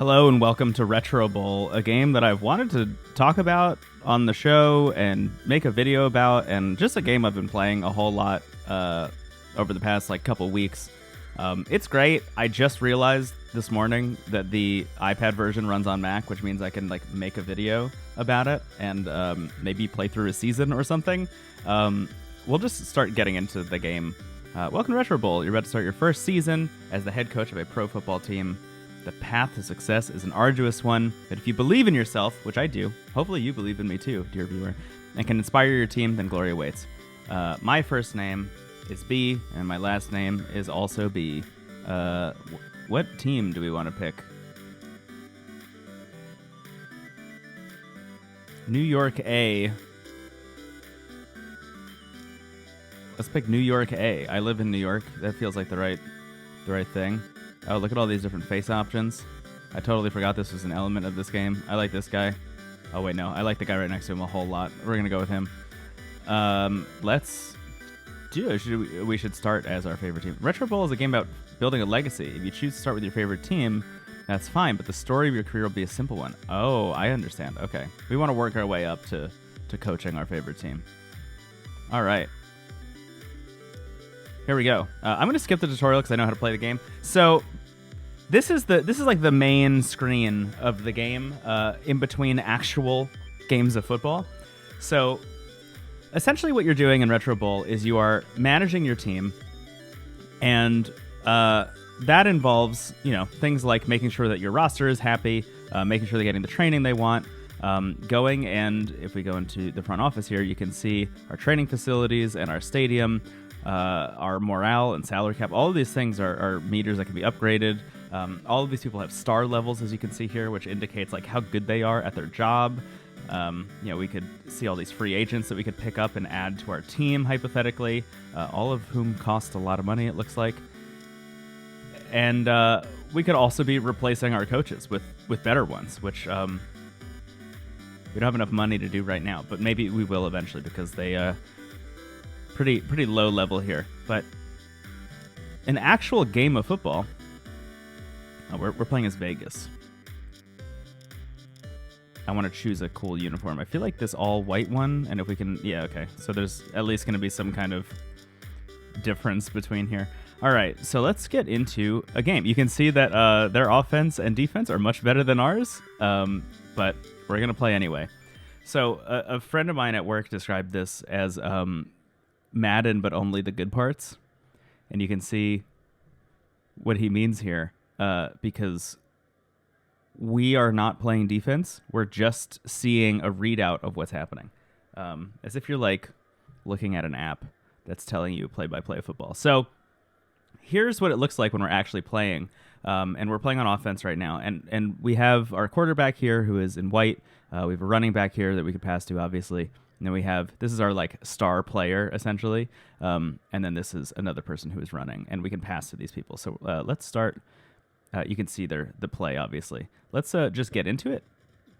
Hello and welcome to Retro Bowl, a game that I've wanted to talk about on the show and make a video about, and just a game I've been playing a whole lot over the past couple weeks. It's great. I just realized this morning that the iPad version runs on Mac, which means I can make a video about it and maybe play through a season or something. We'll just start getting into the game. Welcome to Retro Bowl. You're about to start your first season as the head coach of a pro football team. The path to success is an arduous one, but if you believe in yourself, which I do, hopefully you believe in me too, dear viewer, and can inspire your team, then glory awaits. My first name is B, and my last name is also B. What team do we want to pick? New York A. Let's pick New York A. I live in New York. That feels like the right thing. Oh, look at all these different face options. I totally forgot this was an element of this game. I like this guy. Oh, wait, no. I like the guy right next to him a whole lot. We're going to go with him. Let's do it. We should start as our favorite team. Retro Bowl is a game about building a legacy. If you choose to start with your favorite team, that's fine, but the story of your career will be a simple one. Oh, I understand. Okay. We want to work our way up to coaching our favorite team. All right. Here we go. I'm going to skip the tutorial because I know how to play the game. So this is like the main screen of the game in between actual games of football. So essentially what you're doing in Retro Bowl is you are managing your team, and that involves things like making sure that your roster is happy, making sure they're getting the training they want, going, and if we go into the front office here, you can see our training facilities and our stadium. Our morale and salary cap, all of these things are meters that can be upgraded. All of these people have star levels, as you can see here, which indicates how good they are at their job. We could see all these free agents that we could pick up and add to our team, hypothetically, all of whom cost a lot of money, it looks like. And we could also be replacing our coaches with better ones, which we don't have enough money to do right now, but maybe we will eventually because they... Pretty low level here, but an actual game of football. Oh, we're playing as Vegas. I want to choose a cool uniform. I feel like this all white one, and if we can, yeah, okay. So there's at least going to be some kind of difference between here. All right, so let's get into a game. You can see that their offense and defense are much better than ours, but we're gonna play anyway. So a friend of mine at work described this as Madden, but only the good parts. And you can see what he means here, because we are not playing defense. We're just seeing a readout of what's happening, as if you're looking at an app that's telling you play-by-play football. So here's what it looks like when we're actually playing, and we're playing on offense right now. And we have our quarterback here who is in white. We have a running back here that we could pass to, obviously. And then we have, this is our star player, essentially. And then this is another person who is running, and we can pass to these people. So let's start. You can see the play, obviously. Let's just get into it.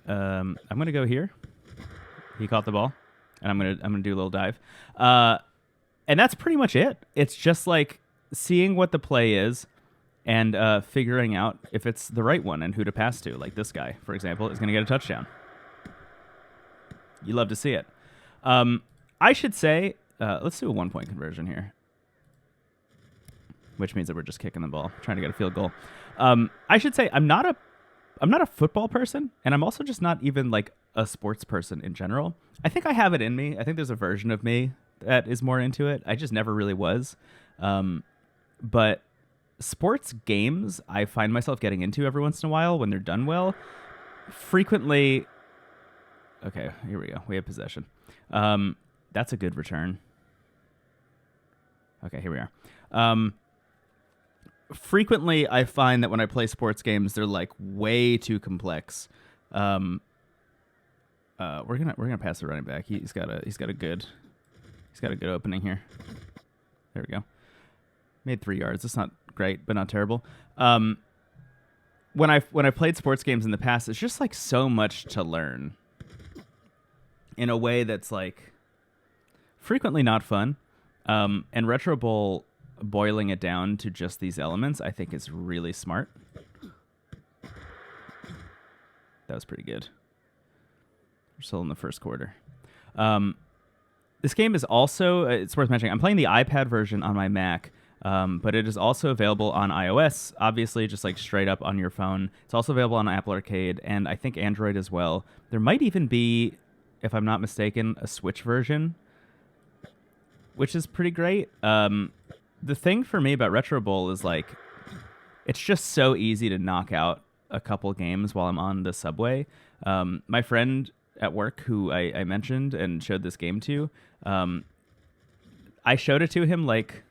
I'm going to go here. He caught the ball, and I'm gonna do a little dive. And that's pretty much it. It's just seeing what the play is and figuring out if it's the right one and who to pass to. Like this guy, for example, is going to get a touchdown. You love to see it. I should say, let's do a 1-point conversion here, which means that we're just kicking the ball, trying to get a field goal. I should say I'm not a football person, and I'm also just not even a sports person in general. I think I have it in me. I think there's a version of me that is more into it. I just never really was. But sports games, I find myself getting into every once in a while when they're done well. Frequently, okay, here we go. We have possession. That's a good return. Okay, here we are. Frequently, I find that when I play sports games, they're way too complex. We're gonna pass the running back. He's got a good opening here. There we go. Made 3 yards. It's not great, but not terrible. When I played sports games in the past, it's just so much to learn in a way that's frequently not fun. And Retro Bowl boiling it down to just these elements, I think is really smart. That was pretty good. We're still in the first quarter. This game is also, it's worth mentioning, I'm playing the iPad version on my Mac, but it is also available on iOS, obviously, just like straight up on your phone. It's also available on Apple Arcade, and I think Android as well. There might even be, if I'm not mistaken, a Switch version, which is pretty great. The thing for me about Retro Bowl is like, it's just so easy to knock out a couple games while I'm on the subway. My friend at work, who I mentioned and showed this game to, I showed it to him like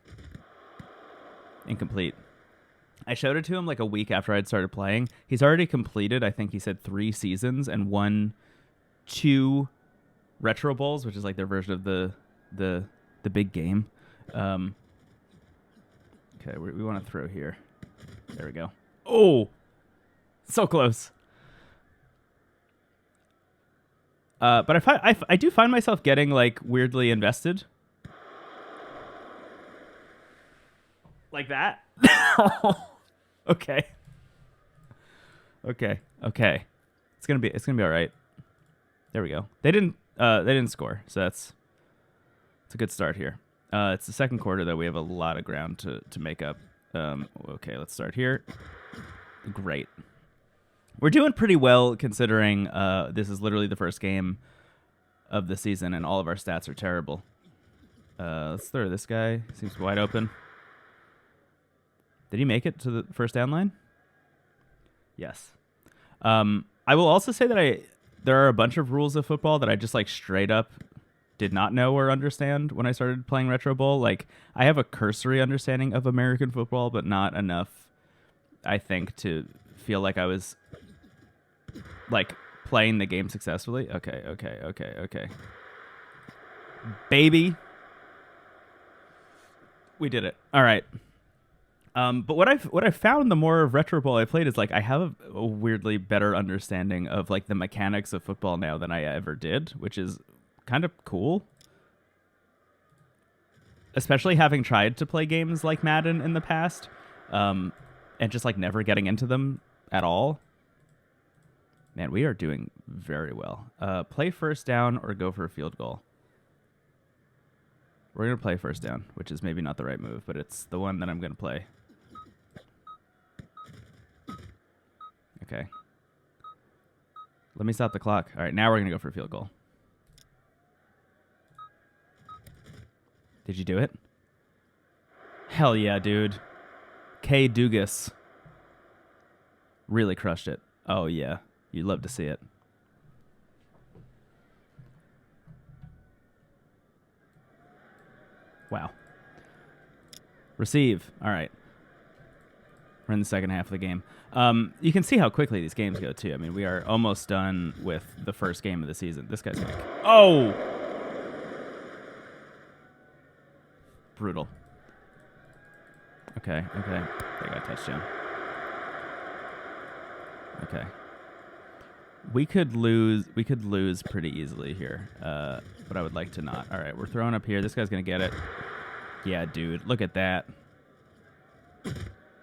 incomplete. I showed it to him like a week after I'd started playing. He's already completed, I think he said 3 seasons and won 2 Retro Bowls, which is like their version of the big game. Okay, we want to throw here. There we go. Oh, so close. But I do find myself getting like weirdly invested. Like that? Okay. Okay. It's gonna be all right. There we go. They didn't score, so it's a good start here. It's the second quarter though. We have a lot of ground to make up. Okay, let's start here. Great. We're doing pretty well considering this is literally the first game of the season and all of our stats are terrible. Let's throw this guy. Seems wide open. Did he make it to the first down line? Yes. I will also say that there are a bunch of rules of football that I just like straight up did not know or understand when I started playing Retro Bowl. Like, I have a cursory understanding of American football, but not enough, I think, to feel like I was like playing the game successfully. Okay. Baby. We did it. All right. But what I've found the more of Retro Bowl I played is like I have a weirdly better understanding of like the mechanics of football now than I ever did, which is kind of cool. Especially having tried to play games like Madden in the past, and just like never getting into them at all. Man, we are doing very well. Play first down or go for a field goal. We're going to play first down, which is maybe not the right move, but it's the one that I'm going to play. Okay. Let me stop the clock. All right, now we're going to go for a field goal. Did you do it? Hell yeah, dude. K. Dugas really crushed it. Oh, yeah. You'd love to see it. Wow. Receive. All right. We're in the second half of the game. You can see how quickly these games go, too. I mean, we are almost done with the first game of the season. This guy's going to... Oh! Brutal. Okay. They got a touchdown. Okay. We could lose pretty easily here, but I would like to not. All right, we're throwing up here. This guy's going to get it. Yeah, dude, look at that.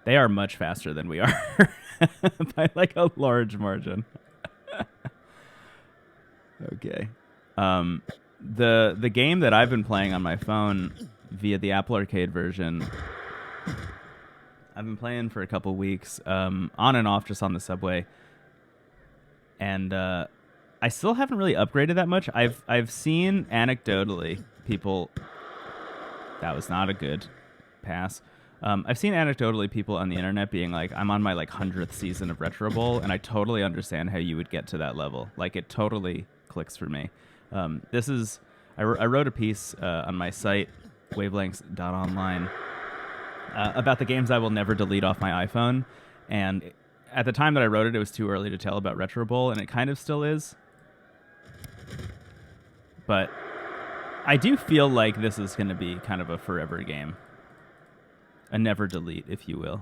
They are much faster than we are by like a large margin. Okay. The game that I've been playing on my phone via the Apple Arcade version, I've been playing for a couple weeks, on and off just on the subway. And I still haven't really upgraded that much. I've seen anecdotally people... That was not a good pass. I've seen anecdotally people on the internet being like, I'm on my like 100th season of Retro Bowl, and I totally understand how you would get to that level. Like, it totally clicks for me. I wrote a piece on my site, wavelengths.online, about the games I will never delete off my iPhone. And at the time that I wrote it, it was too early to tell about Retro Bowl, and it kind of still is. But I do feel like this is going to be kind of a forever game. A never delete, if you will.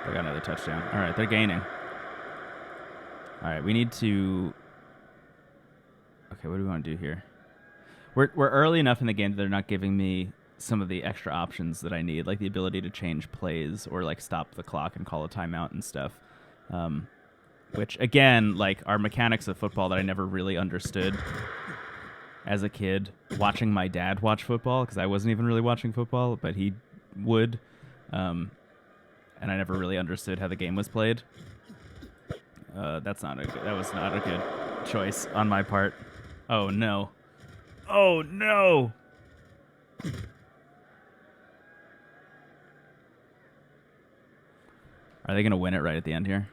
They got another touchdown. All right, they're gaining. All right, we need to... Okay, what do we want to do here? We're early enough in the game that they're not giving me some of the extra options that I need, like the ability to change plays or like stop the clock and call a timeout and stuff. which again, like, are mechanics of football that I never really understood as a kid, watching my dad watch football, because I wasn't even really watching football, but he would, and I never really understood how the game was played. That was not a good choice on my part. Oh no. Oh no. Are they gonna win it right at the end here?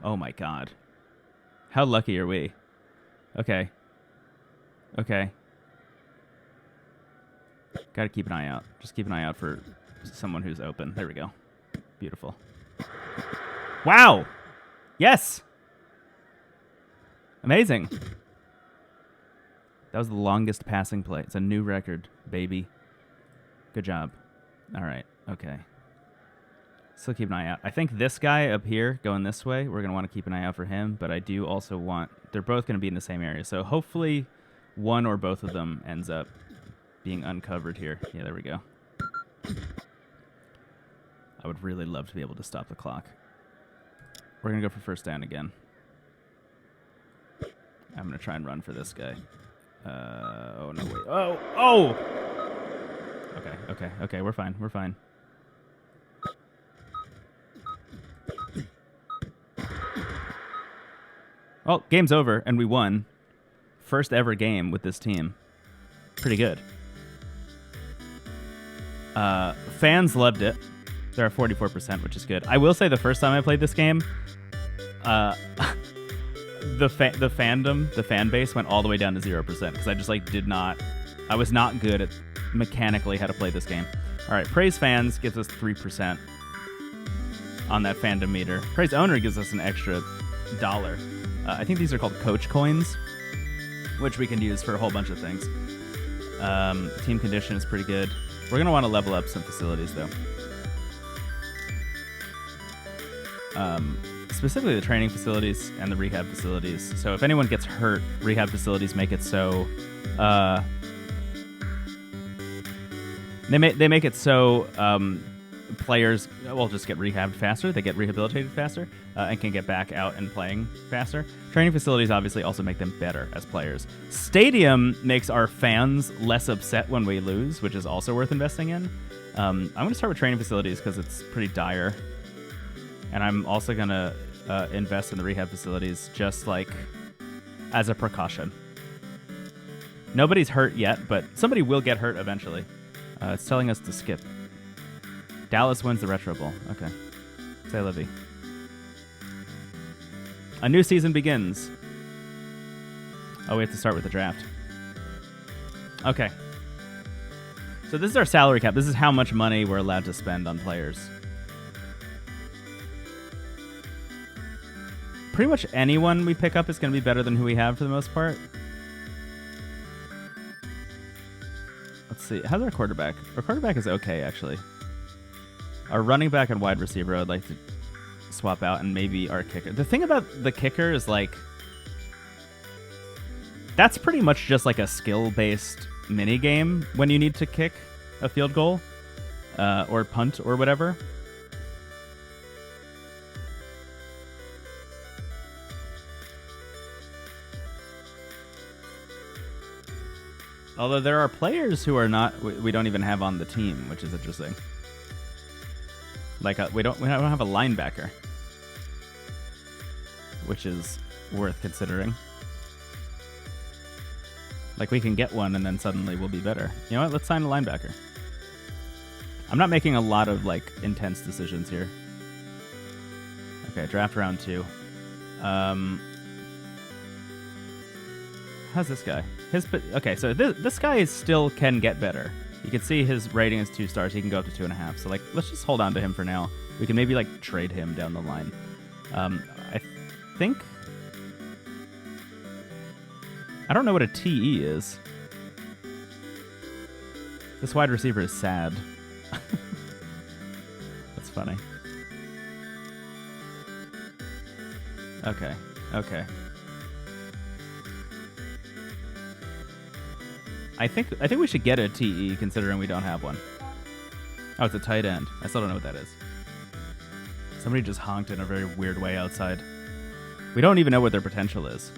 Oh my god. How lucky are we? Okay. Okay. Gotta keep an eye out. Just keep an eye out for someone who's open. There we go. Beautiful. Wow! Yes! Amazing. That was the longest passing play. It's a new record, baby. Good job. All right. Okay. Still keep an eye out. I think this guy up here going this way, we're going to want to keep an eye out for him, but I do also want... They're both going to be in the same area, so hopefully one or both of them ends up being uncovered here. Yeah, there we go. I would really love to be able to stop the clock. We're going to go for first down again. I'm going to try and run for this guy. Oh, no, wait. Oh! Oh! Okay, okay, okay. We're fine. We're fine. Well, game's over, and we won. First ever game with this team. Pretty good. Fans loved it. They're at 44%, which is good. I will say the first time I played this game, the fandom, the fan base went all the way down to 0% because I just I was not good at mechanically how to play this game. All right, praise fans gives us 3% on that fandom meter. Praise owner gives us an extra $1. I think these are called coach coins, which we can use for a whole bunch of things. Team condition is pretty good. We're going to want to level up some facilities, though. Specifically the training facilities and the rehab facilities. So if anyone gets hurt, rehab facilities make it so... They make it so players will just get rehabbed faster. They get rehabilitated faster and can get back out and playing faster. Training facilities obviously also make them better as players. Stadium makes our fans less upset when we lose, which is also worth investing in. I'm going to start with training facilities because it's pretty dire. And I'm also going to invest in the rehab facilities just like as a precaution. Nobody's hurt yet, but somebody will get hurt eventually. It's telling us to skip. Dallas wins the Retro Bowl. Okay. Say la vie. A new season begins. Oh, we have to start with the draft. Okay. So this is our salary cap. This is how much money we're allowed to spend on players. Pretty much anyone we pick up is going to be better than who we have for the most part. Let's see. How's our quarterback? Our quarterback is okay, actually. Our running back and wide receiver I'd like to swap out, and maybe our kicker. The thing about the kicker is, like, that's pretty much just like a skill-based mini game when you need to kick a field goal or punt or whatever. Although there are players who are not, we don't even have on the team, which is interesting. Like we don't have a linebacker, which is worth considering. Like we can get one and then suddenly we'll be better. You know what? Let's sign a linebacker. I'm not making a lot of like intense decisions here. Okay, draft round 2. How's this guy? Okay, so this guy still can get better. You can see his rating is 2 stars. He can go up to 2.5. So like, let's just hold on to him for now. We can maybe like trade him down the line. I think I don't know what a TE is. This wide receiver is sad. That's funny. Okay. Okay. I think we should get a TE considering we don't have one. Oh, it's a tight end. I still don't know what that is. Somebody just honked in a very weird way outside. We don't even know what their potential is.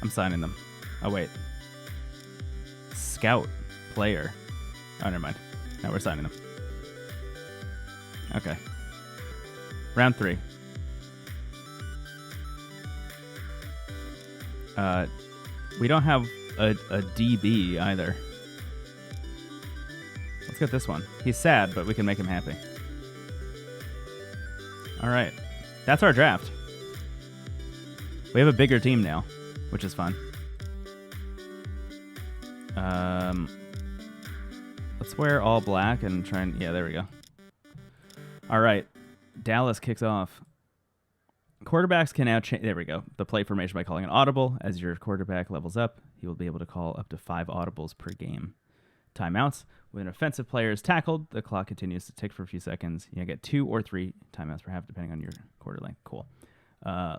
I'm signing them. Oh, wait. Scout. Player. Oh, never mind. Now we're signing them. Okay. Round 3. We don't have a DB either. Let's get this one. He's sad, but we can make him happy. All right. That's our draft. We have a bigger team now, which is fun. Let's wear all black and try and... Yeah, there we go. All right. Dallas kicks off. Quarterbacks can now change... There we go. The play formation by calling an audible. As your quarterback levels up, he will be able to call up to 5 audibles per game. Timeouts. When an offensive player is tackled, the clock continues to tick for a few seconds. You get 2 or 3 timeouts per half, depending on your quarter length. Cool.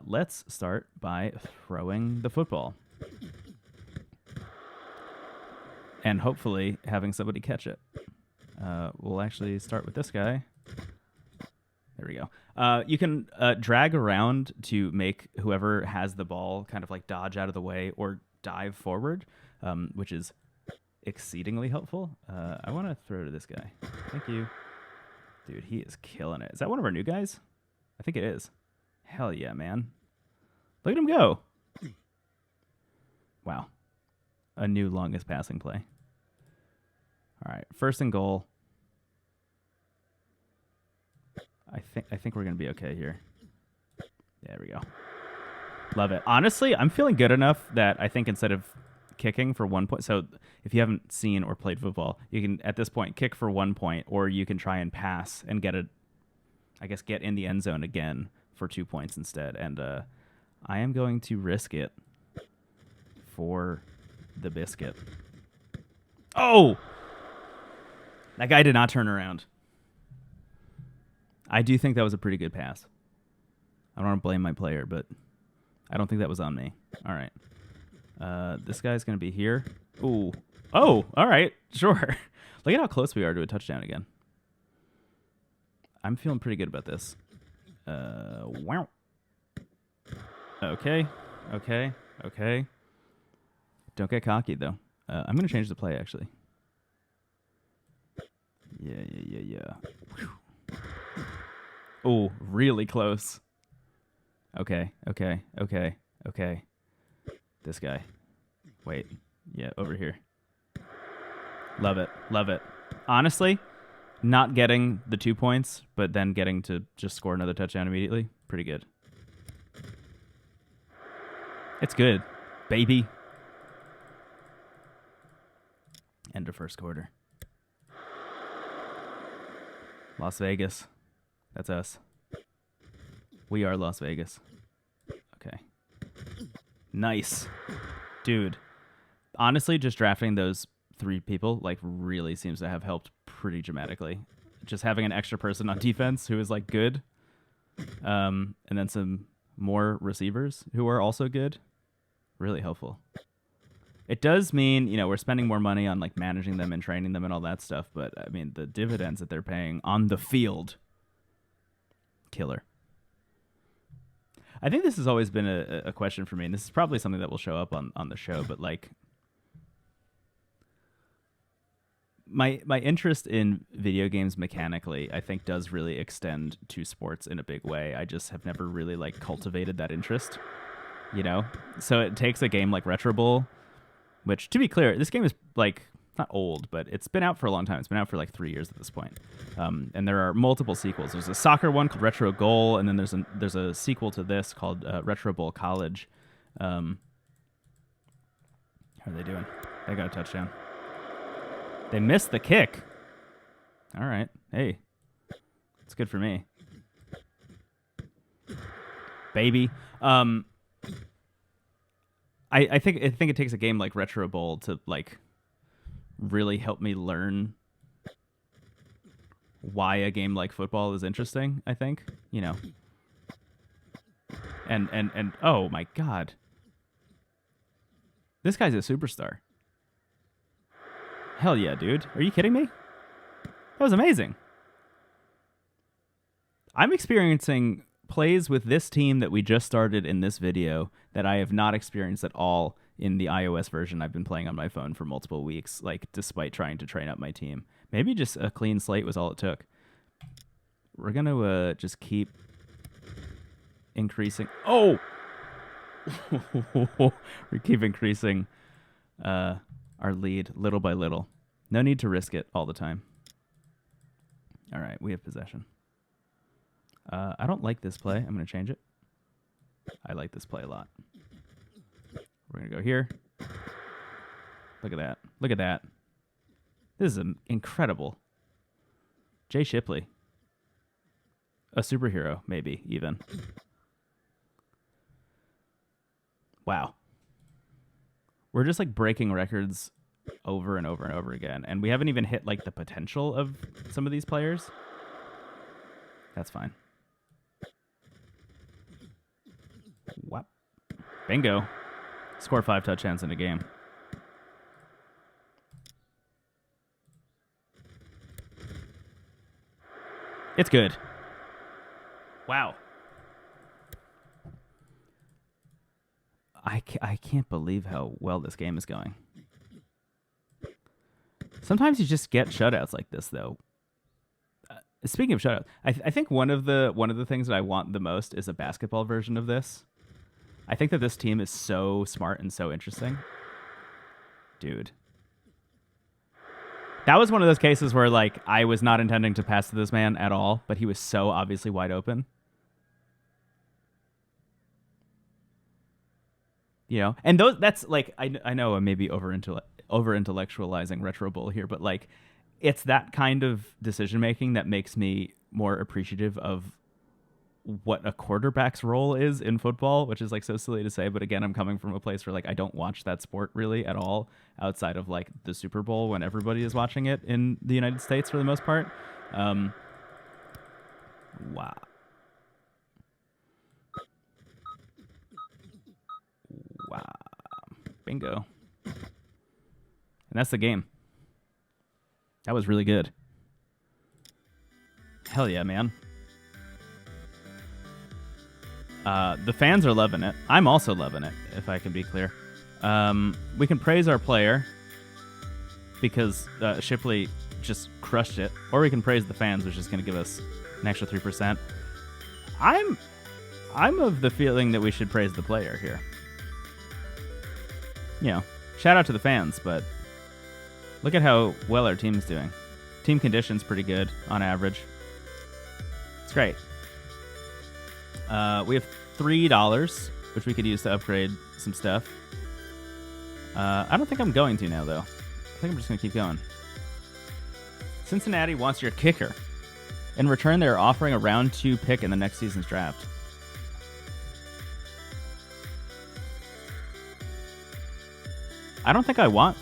Let's start by throwing the football. And hopefully having somebody catch it. We'll actually start with this guy. There we go. You can drag around to make whoever has the ball kind of like dodge out of the way or dive forward, which is exceedingly helpful. I want to throw to this guy. Thank you. Dude, he is killing it. Is that one of our new guys? I think it is. Hell yeah, man. Look at him go. Wow. A new longest passing play. All right, 1st and goal. I think we're going to be okay here. There we go. Love it. Honestly, I'm feeling good enough that I think instead of kicking for 1 point, so if you haven't seen or played football, you can at this point kick for 1 point, or you can try and pass and get in the end zone again for 2 points instead. And I am going to risk it for the biscuit. Oh! That guy did not turn around. I do think that was a pretty good pass. I don't want to blame my player, but I don't think that was on me. All right. This guy's going to be here. Ooh. Oh, all right. Sure. Look at how close we are to a touchdown again. I'm feeling pretty good about this. Wow. Okay. Don't get cocky, though. I'm going to change the play, actually. Yeah. Oh, really close. Okay. This guy. Wait. Yeah, over here. Love it. Honestly, not getting the 2 points, but then getting to just score another touchdown immediately, pretty good. It's good, baby. End of 1st quarter. Las Vegas. That's us. We are Las Vegas. Okay. Nice. Dude. Honestly, just drafting those 3 people like really seems to have helped pretty dramatically. Just having an extra person on defense who is like good. And then some more receivers who are also good. Really helpful. It does mean, we're spending more money on like managing them and training them and all that stuff, but I mean the dividends that they're paying on the field, killer. I think this has always been a question for me, and this is probably something that will show up on the show, but like my interest in video games mechanically, I think does really extend to sports in a big way. I just have never really like cultivated that interest, So it takes a game like Retro Bowl, which, to be clear, this game is like not old, but it's been out for a long time. It's been out for like 3 years at this point. And there are multiple sequels. There's a soccer one called Retro Goal, and then there's a sequel to this called Retro Bowl College. How are they doing? They got a touchdown. They missed the kick. All right. Hey, it's good for me, baby. I think it takes a game like Retro Bowl to like really help me learn why a game like football is interesting, I think, and oh my God, this guy's a superstar. Hell yeah, dude. Are you kidding me? That was amazing. I'm experiencing plays with this team that we just started in this video that I have not experienced at all in the iOS version I've been playing on my phone for multiple weeks, like despite trying to train up my team. Maybe just a clean slate was all it took. We're going to just keep increasing. Oh! We keep increasing our lead little by little. No need to risk it all the time. All right, we have possession. I don't like this play. I'm going to change it. I like this play a lot. We're going to go here. Look at that. Look at that. This is incredible. Jay Shipley. A superhero, maybe, even. Wow. We're just like breaking records over and over and over again. And we haven't even hit like the potential of some of these players. That's fine. Whap. Bingo. Score 5 touchdowns in a game. It's good. Wow. I can't believe how well this game is going. Sometimes you just get shutouts like this, though. Speaking of shutouts, I think one of the things that I want the most is a basketball version of this. I think that this team is so smart and so interesting. Dude. That was one of those cases where, like, I was not intending to pass to this man at all, but he was so obviously wide open. You know? And that's, like, I know I'm maybe over-intellectualizing Retro Bull here, but, like, it's that kind of decision-making that makes me more appreciative of what a quarterback's role is in football, which is like so silly to say, but again, I'm coming from a place where like I don't watch that sport really at all outside of like the Super Bowl when everybody is watching it in the United States for the most part. Wow. Wow. Bingo. And that's the game. That was really good. Hell yeah, man. The fans are loving it. I'm also loving it, if I can be clear. We can praise our player because Shipley just crushed it, or we can praise the fans, which is going to give us an extra 3%. I'm of the feeling that we should praise the player here. You know, shout out to the fans, but look at how well our team's doing. Team condition's pretty good on average. It's great. We have $3, which we could use to upgrade some stuff. I don't think I'm going to now, though. I think I'm just going to keep going. Cincinnati wants your kicker. In return, they're offering a round 2 pick in the next season's draft. I don't think I want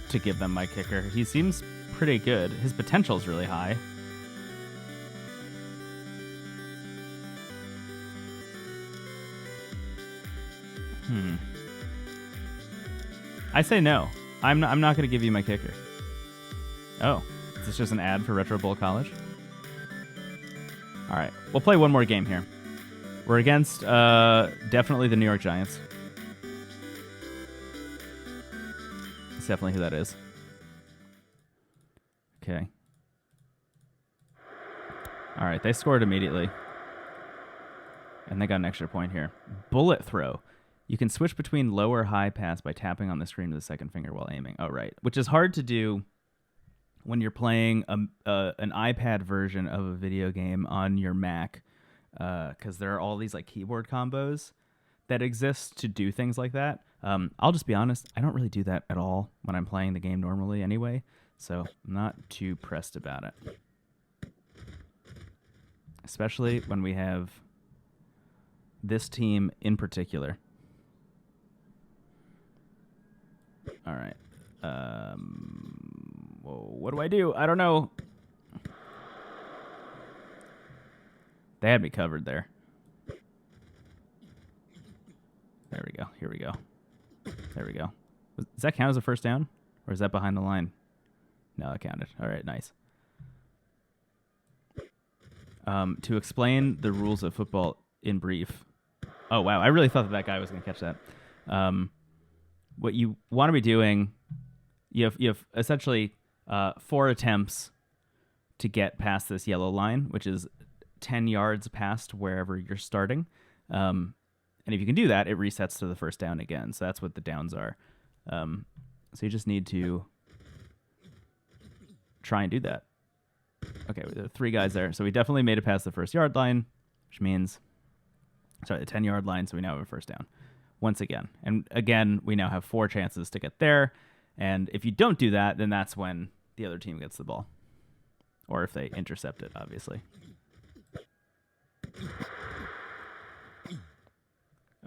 to give them my kicker. He seems pretty good. His potential is really high. I say no. I'm not going to give you my kicker. Oh, is this just an ad for Retro Bowl College? All right, we'll play one more game here. We're against definitely the New York Giants. That's definitely who that is. Okay. All right, they scored immediately. And they got an extra point here. Bullet throw. You can switch between low or high pass by tapping on the screen with the second finger while aiming. Oh, right. Which is hard to do when you're playing an iPad version of a video game on your Mac, because there are all these like keyboard combos that exist to do things like that. I'll just be honest, I don't really do that at all when I'm playing the game normally anyway, so I'm not too pressed about it. Especially when we have this team in particular. All right. Whoa, what do I do? I don't know. They had me covered there. There we go. Here we go. There we go. Does that count as a first down? Or is that behind the line? No, that counted. All right, nice. To explain the rules of football in brief. Oh wow, I really thought that guy was going to catch that. What you want to be doing, you have essentially 4 attempts to get past this yellow line, which is 10 yards past wherever you're starting. And if you can do that, it resets to the first down again. So that's what the downs are. So you just need to try and do that. Okay, there are 3 guys there. So we definitely made it past the first yard line, which means, sorry, the 10-yard line. So we now have a first down once again. And again, we now have 4 chances to get there. And if you don't do that, then that's when the other team gets the ball. Or if they intercept it, obviously.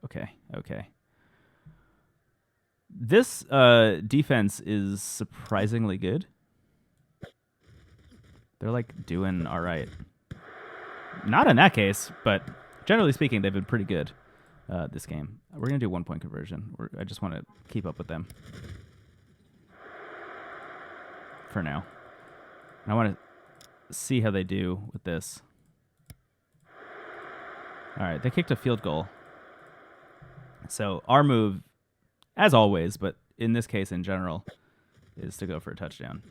Okay. This defense is surprisingly good. They're like doing all right. Not in that case, but generally speaking, they've been pretty good this game. We're going to do 1-point conversion. I just want to keep up with them for now. And I want to see how they do with this. All right, they kicked a field goal. So our move, as always, but in this case in general, is to go for a touchdown.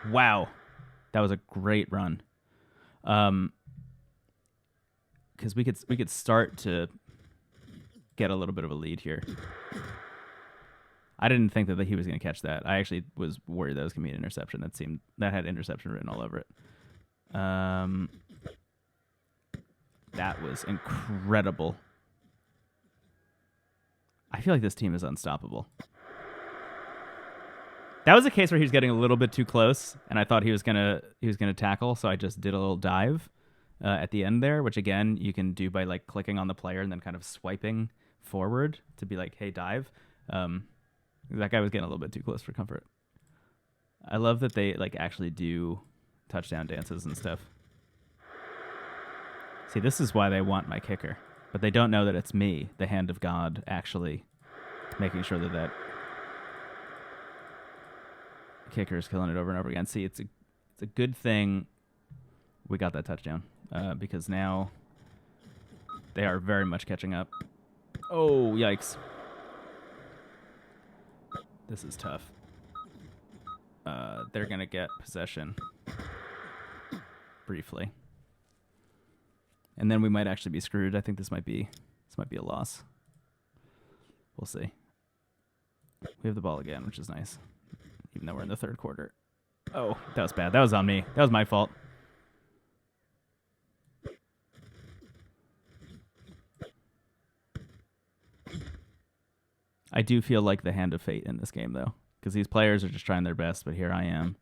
Wow, that was a great run. Because we could start to get a little bit of a lead here. I didn't think that he was going to catch that. I actually was worried that it was going to be an interception. That had interception written all over it. That was incredible. I feel like this team is unstoppable. That was a case where he was getting a little bit too close, and I thought he was gonna tackle, so I just did a little dive at the end there, which again you can do by like clicking on the player and then kind of swiping forward to be like, "Hey, dive." That guy was getting a little bit too close for comfort. I love that they like actually do touchdown dances and stuff. See, this is why they want my kicker, but they don't know that it's me, the hand of God, actually making sure that kicker is killing it over and over again. See, it's a good thing we got that touchdown because now they are very much catching up. Oh, yikes. This is tough. They're going to get possession briefly. And then we might actually be screwed. I think this might be a loss. We'll see. We have the ball again, which is nice. Even though we're in the third quarter. Oh, that was bad. That was on me. That was my fault. I do feel like the hand of fate in this game, though, because these players are just trying their best, but here I am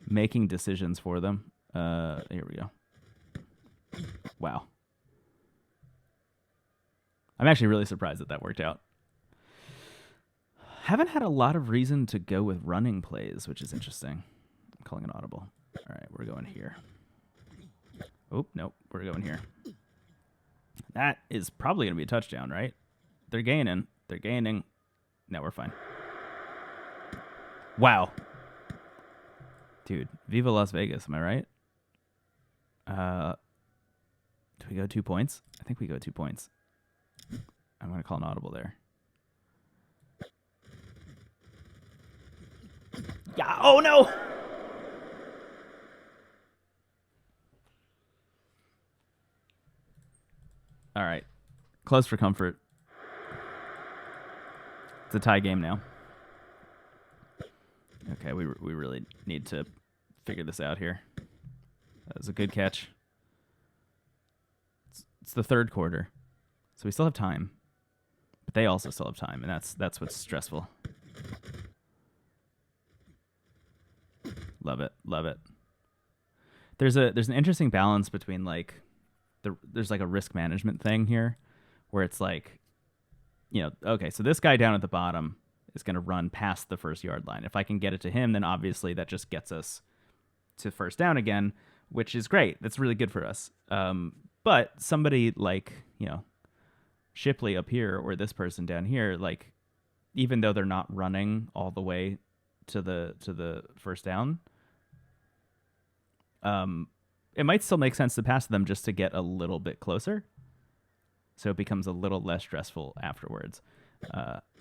making decisions for them. Here we go. Wow. I'm actually really surprised that worked out. Haven't had a lot of reason to go with running plays, which is interesting. I'm calling an audible. All right, we're going here. Oh, nope, we're going here. That is probably going to be a touchdown, right? They're gaining. No, we're fine. Wow. Dude, Viva Las Vegas, am I right? Do we go 2 points? I think we go 2 points. I'm going to call an audible there. Yeah. Oh, no. All right. Close for comfort. It's a tie game now. Okay, we really need to figure this out here. That was a good catch. It's the third quarter, so we still have time. But they also still have time, and that's what's stressful. Love it. There's an interesting balance between like there's like a risk management thing here where it's like, you know, okay, so this guy down at the bottom is going to run past the first yard line. If I can get it to him, then obviously that just gets us to first down again, which is great. That's really good for us. But somebody like, you know, Shipley up here or this person down here, like, even though they're not running all the way to the first down. It might still make sense to pass them just to get a little bit closer, so it becomes a little less stressful afterwards.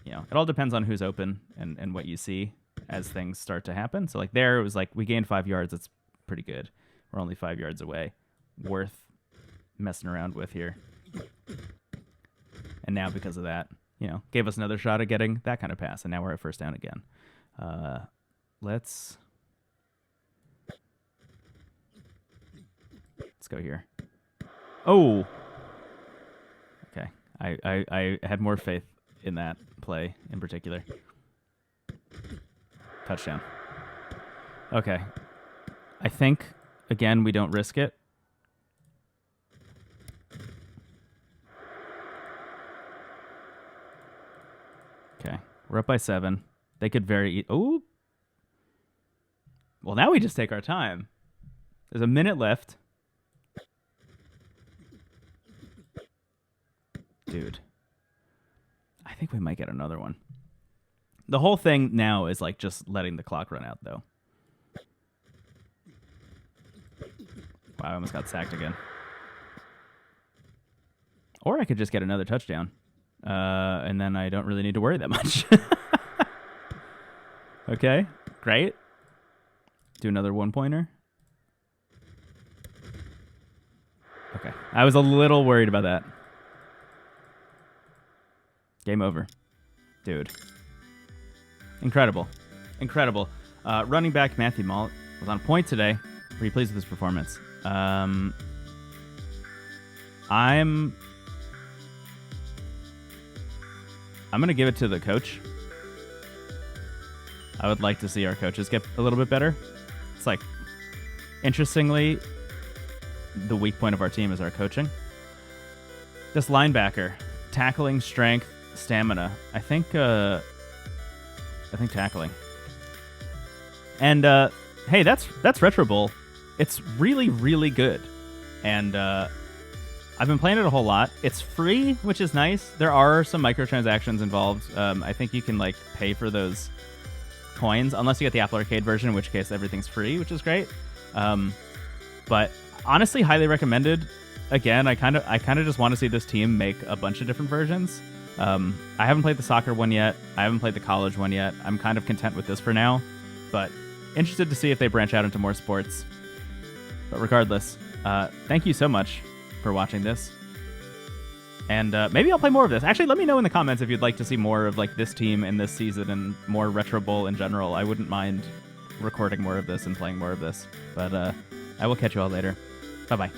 You know, it all depends on who's open and what you see as things start to happen. So like there, it was like we gained 5 yards. That's pretty good. We're only 5 yards away. Worth messing around with here. And now because of that, you know, gave us another shot at getting that kind of pass. And now we're at first down again. Let's go here. Oh, okay. I had more faith in that play in particular. Touchdown. Okay. I think, again, we don't risk it. Okay. We're up by 7. They could oh. Well, now we just take our time. There's a minute left. Dude. I think we might get another one. The whole thing now is like just letting the clock run out, though. Wow, I almost got sacked again. Or I could just get another touchdown. And then I don't really need to worry that much. Okay, great. Do another one-pointer. Okay, I was a little worried about that. Game over. Dude. Incredible. Incredible. Running back Matthew Malt was on point today. Pretty pleased with his performance. I'm going to give it to the coach. I would like to see our coaches get a little bit better. It's like, interestingly, the weak point of our team is our coaching. This linebacker, tackling, strength, stamina. I think tackling. And hey, that's Retro Bowl. It's really, really good. And I've been playing it a whole lot. It's free, which is nice. There are some microtransactions involved. I think you can like pay for those coins, unless you get the Apple Arcade version, in which case everything's free, which is great. But honestly, highly recommended. Again, I kind of just want to see this team make a bunch of different versions. I haven't played the soccer one yet. I haven't played the college one yet. I'm kind of content with this for now, but interested to see if they branch out into more sports. But regardless, thank you so much for watching this. And maybe I'll play more of this. Actually, let me know in the comments if you'd like to see more of like this team in this season and more Retro Bowl in general. I wouldn't mind recording more of this and playing more of this. But I will catch you all later. Bye-bye.